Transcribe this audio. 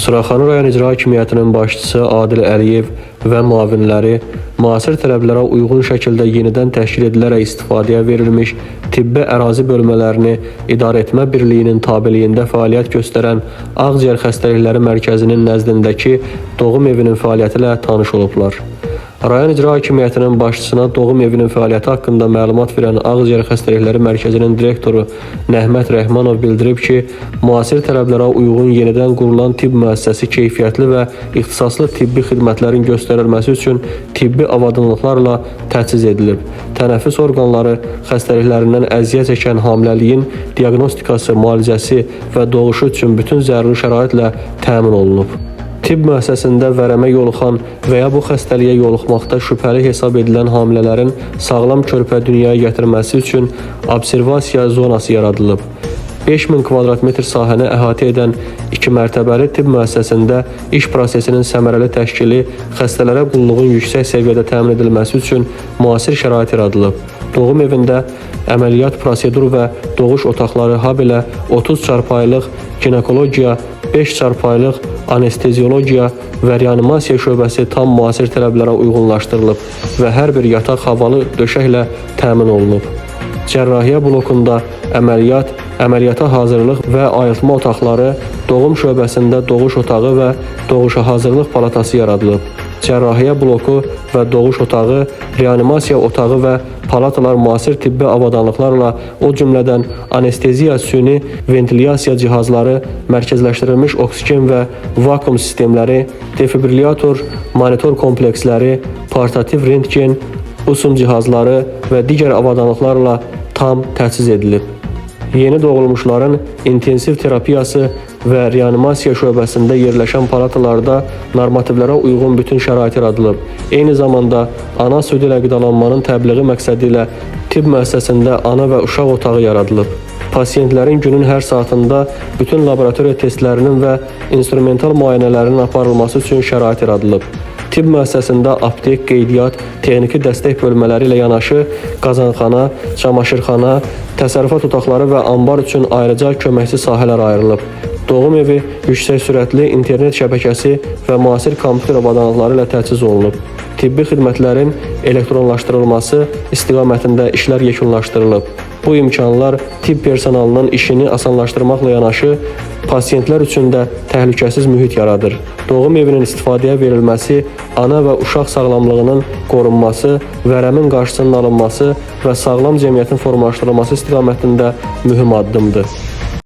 Suraxanı rayon icra hakimiyyətinin başçısı Adil Əliyev və müavinləri müasir tələblərə uyğun şəkildə yenidən təşkil edilərək istifadəyə verilmiş tibbi ərazi bölmələrini İdarə Etmə Birliyinin tabeliyində fəaliyyət göstərən Ağciyər Xəstəlikləri Mərkəzinin nəzdindəki doğum evinin fəaliyyəti ilə tanış olublar. Rayon icra hakimiyyətinin başçısına doğum evinin fəaliyyəti haqqında məlumat verən Ağciyər Xəstəlikləri Mərkəzinin direktoru Nəhmət Rəhmanov bildirib ki, müasir tələblərə uyğun yenidən qurulan tibb müəssisəsi keyfiyyətli və ixtisaslı tibbi xidmətlərin göstərilməsi üçün tibbi avadanlıqlarla təchiz edilib. Tənəffüs orqanları xəstəliklərindən əziyyət çəkən hamiləliyin diaqnostikası, müalicəsi və doğuşu üçün bütün zəruri şəraitlə təmin olunub. Tibb müəssisəsində vərəmə yoluxan və ya bu xəstəliyə yoluxmaqda şübhəli hesab edilən hamilələrin sağlam körpə dünyaya gətirməsi üçün observasiya zonası yaradılıb. 5000 kvadrat-metr sahəni əhatə edən 2 mərtəbəli tibb müəssisəsində iş prosesinin səmərəli təşkili, xəstələrə qulluğun yüksək səviyyədə təmin edilməsi üçün müasir şərait yaradılıb. Doğum evində əməliyyat prosedur və doğuş otaqları, habelə 30 çarpayılıq ginekologiya, 5 çarpayılıq anesteziologiya və reanimasiya şöbəsi tam müasir tələblərə uyğunlaşdırılıb və hər bir yataq havalı döşəklə təmin olunub. Cərrahiyyə blokunda əməliyyat, əməliyyata hazırlıq və ayıltma otaqları, doğum şöbəsində doğuş otağı və doğuşa hazırlıq palatası yaradılıb. Cərrahiyyə bloku və doğuş otağı, reanimasiya otağı və palatalar müasir tibbi avadanlıqlarla, o cümlədən anesteziya, süni ventilyasiya cihazları, mərkəzləşdirilmiş oksigen və vakuum sistemləri, defibrillator, monitor kompleksləri, portativ rentgen, usum cihazları və digər avadanlıqlarla tam təchiz edilib. Yeni doğulmuşların intensiv terapiyası və reanimasiya şöbəsində yerləşən palatalarda normativlərə uyğun bütün şərait yaradılıb. Eyni zamanda ana südü ilə qidalanmanın təbliği məqsədi ilə tibb müəssisəsində ana və uşaq otağı yaradılıb. Pasiyentlərin günün hər saatında bütün laboratoriya testlərinin və instrumental müayinələrinin aparılması üçün şərait yaradılıb. Tibb müəssisəsində aptek, qeydiyyat, texniki dəstək bölmələri ilə yanaşı qazanxana, çamaşırxana, təsərrüfat otaqları və ambar üçün ayrıca köməkçi sahələr ayrılıb. Doğum evi yüksək sürətli internet şəbəkəsi və müasir kompüter avadanlıqları ilə təchiz olunub. Tibbi xidmətlərin elektronlaşdırılması istiqamətində işlər yekunlaşdırılıb. Bu imkanlar tibb personalının işini asanlaşdırmaqla yanaşı, pasiyentlər üçün də təhlükəsiz mühit yaradır. Doğum evinin istifadəyə verilməsi, ana və uşaq sağlamlığının qorunması, vərəmin qarşısının alınması və sağlam cəmiyyətin formalaşdırılması istiqamətində mühüm addımdır.